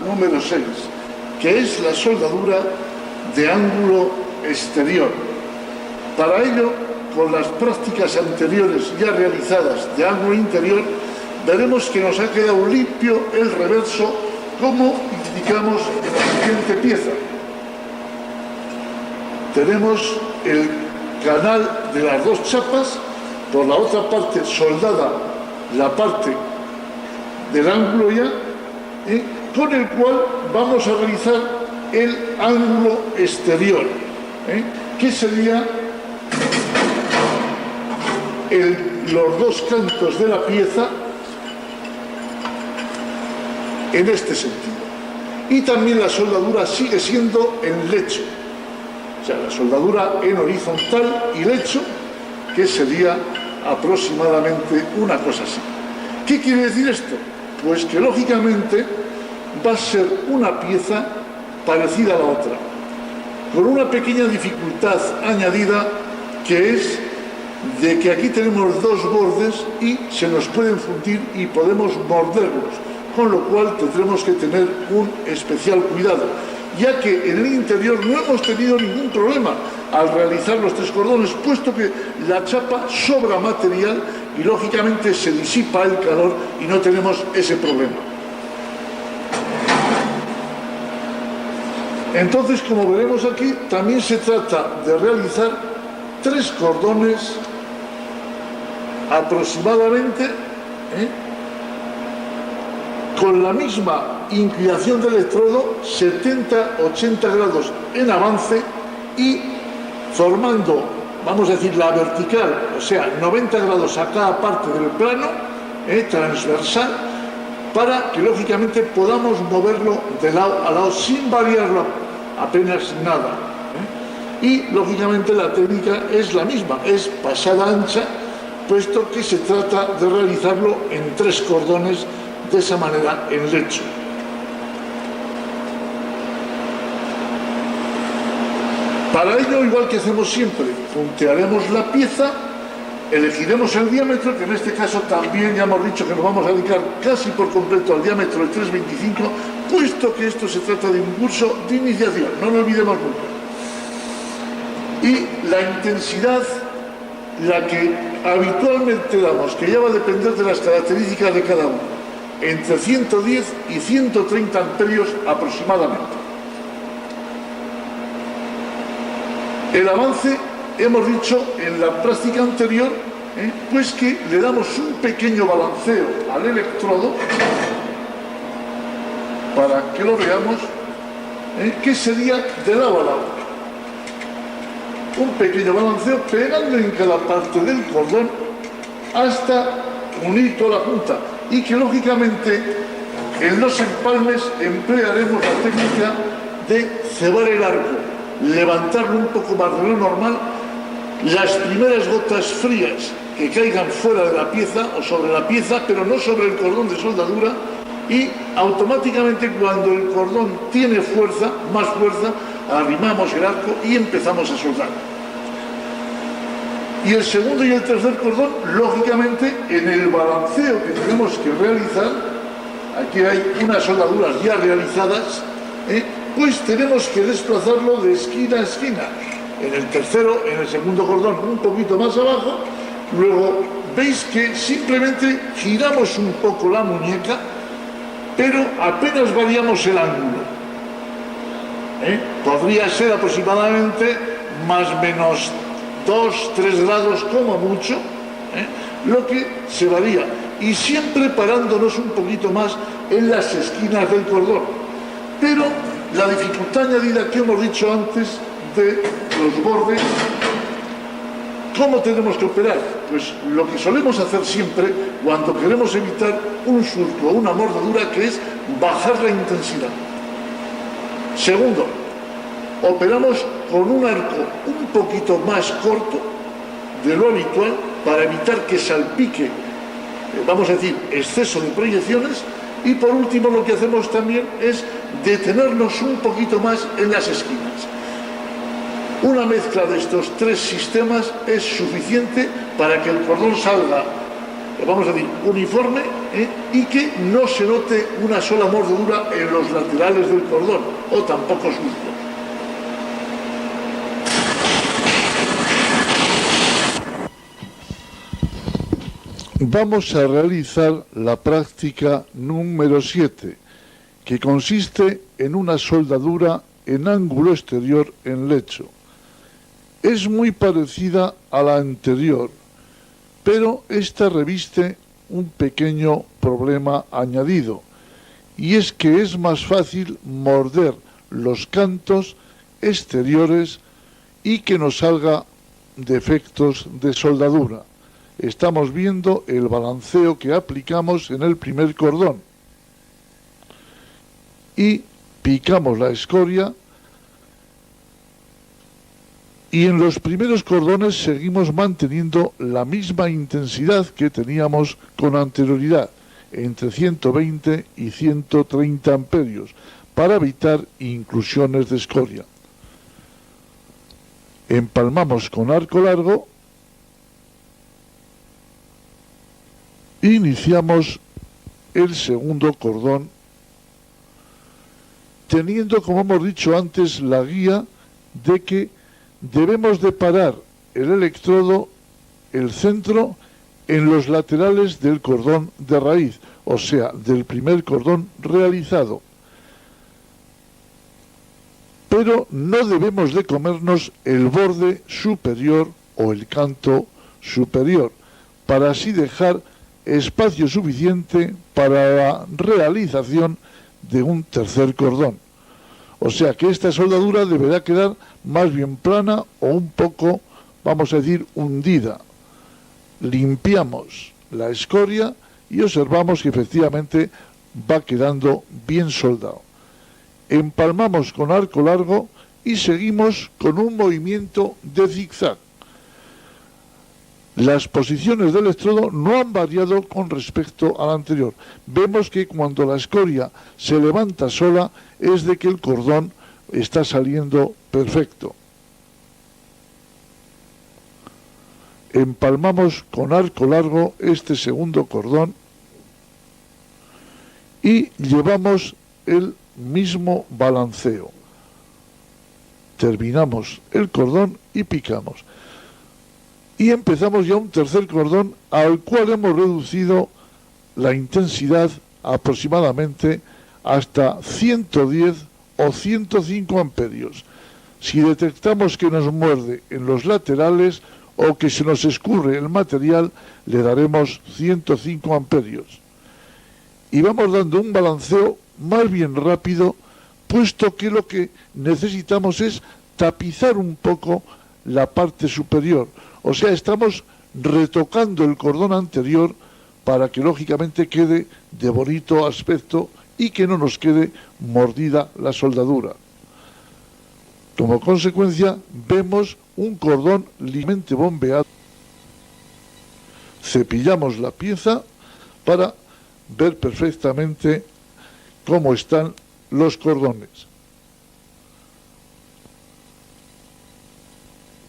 número 6, que es la soldadura de ángulo exterior. Para ello, con las prácticas anteriores ya realizadas de ángulo interior, veremos que nos ha quedado limpio el reverso, como indicamos en la siguiente pieza. Tenemos el canal de las dos chapas, por la otra parte soldada la parte del ángulo ya, con el cual vamos a realizar el ángulo exterior, que sería los dos cantos de la pieza en este sentido. Y también la soldadura sigue siendo en lecho, o sea, la soldadura en horizontal y lecho, que sería aproximadamente una cosa así. ¿Qué quiere decir esto? Pues que lógicamente va a ser una pieza parecida a la otra, con una pequeña dificultad añadida, que es de que aquí tenemos dos bordes y se nos pueden fundir y podemos morderlos, con lo cual tendremos que tener un especial cuidado, ya que en el interior no hemos tenido ningún problema al realizar los tres cordones, puesto que la chapa sobra material y lógicamente se disipa el calor y no tenemos ese problema. Entonces, como veremos aquí, también se trata de realizar tres cordones aproximadamente, con la misma inclinación del electrodo, 70-80 grados en avance, y formando, vamos a decir, la vertical, o sea, 90 grados a cada parte del plano, transversal, para que lógicamente podamos moverlo de lado a lado sin variarlo apenas nada. Y lógicamente la técnica es la misma, es pasada ancha, puesto que se trata de realizarlo en tres cordones de esa manera en lecho. Para ello, igual que hacemos siempre, puntearemos la pieza, elegiremos el diámetro, que en este caso también ya hemos dicho que nos vamos a dedicar casi por completo al diámetro de 3,25, puesto que esto se trata de un curso de iniciación, no lo olvidemos nunca. Y la intensidad, la que habitualmente damos, que ya va a depender de las características de cada uno, entre 110 y 130 amperios aproximadamente. El avance, hemos dicho en la práctica anterior, pues que le damos un pequeño balanceo al electrodo, para que lo veamos, que sería de lado a lado. Un pequeño balanceo pegando en cada parte del cordón hasta unir toda la punta, y que lógicamente en los empalmes emplearemos la técnica de cebar el arco, levantarlo un poco más de lo normal, las primeras gotas frías que caigan fuera de la pieza o sobre la pieza, pero no sobre el cordón de soldadura, y automáticamente cuando el cordón tiene fuerza, más fuerza, arrimamos el arco y empezamos a soldar. Y el segundo y el tercer cordón, lógicamente, en el balanceo que tenemos que realizar, aquí hay unas soldaduras ya realizadas, pues tenemos que desplazarlo de esquina a esquina. En el tercero, en el segundo cordón, un poquito más abajo. Luego veis que simplemente giramos un poco la muñeca, pero apenas variamos el ángulo. Podría ser aproximadamente más o menos 2-3 grados como mucho, lo que se varía, y siempre parándonos un poquito más en las esquinas del cordón. Pero la dificultad añadida que hemos dicho antes de los bordes, ¿cómo tenemos que operar? Pues lo que solemos hacer siempre cuando queremos evitar un surco o una mordedura, que es bajar la intensidad. Segundo, operamos con un arco un poquito más corto de lo habitual para evitar que salpique, vamos a decir, exceso de proyecciones. Y por último, lo que hacemos también es detenernos un poquito más en las esquinas. Una mezcla de estos tres sistemas es suficiente para que el cordón salga vamos a decir, uniforme, y que no se note una sola mordedura en los laterales del cordón, o tampoco sucio. Vamos a realizar la práctica número 7, que consiste en una soldadura en ángulo exterior en lecho. Es muy parecida a la anterior, pero esta reviste un pequeño problema añadido, y es que es más fácil morder los cantos exteriores y que nos salga defectos de soldadura. Estamos viendo el balanceo que aplicamos en el primer cordón y picamos la escoria, y en los primeros cordones seguimos manteniendo la misma intensidad que teníamos con anterioridad, entre 120 y 130 amperios, para evitar inclusiones de escoria. Empalmamos con arco largo, iniciamos el segundo cordón, teniendo, como hemos dicho antes, la guía de que debemos de parar el electrodo, el centro, en los laterales del cordón de raíz, o sea, del primer cordón realizado. Pero no debemos de comernos el borde superior o el canto superior, para así dejar espacio suficiente para la realización de un tercer cordón. O sea que esta soldadura deberá quedar más bien plana o un poco, vamos a decir, hundida. Limpiamos la escoria y observamos que efectivamente va quedando bien soldado. Empalmamos con arco largo y seguimos con un movimiento de zigzag. Las posiciones del electrodo no han variado con respecto al anterior. Vemos que cuando la escoria se levanta sola es de que el cordón está saliendo perfecto. Empalmamos con arco largo este segundo cordón y llevamos el mismo balanceo. Terminamos el cordón y picamos. Y empezamos ya un tercer cordón al cual hemos reducido la intensidad aproximadamente hasta 110 o 105 amperios. Si detectamos que nos muerde en los laterales o que se nos escurre el material, le daremos 105 amperios. Y vamos dando un balanceo más bien rápido, puesto que lo que necesitamos es tapizar un poco la parte superior. O sea, estamos retocando el cordón anterior para que lógicamente quede de bonito aspecto y que no nos quede mordida la soldadura. Como consecuencia, vemos un cordón ligeramente bombeado. Cepillamos la pieza para ver perfectamente cómo están los cordones.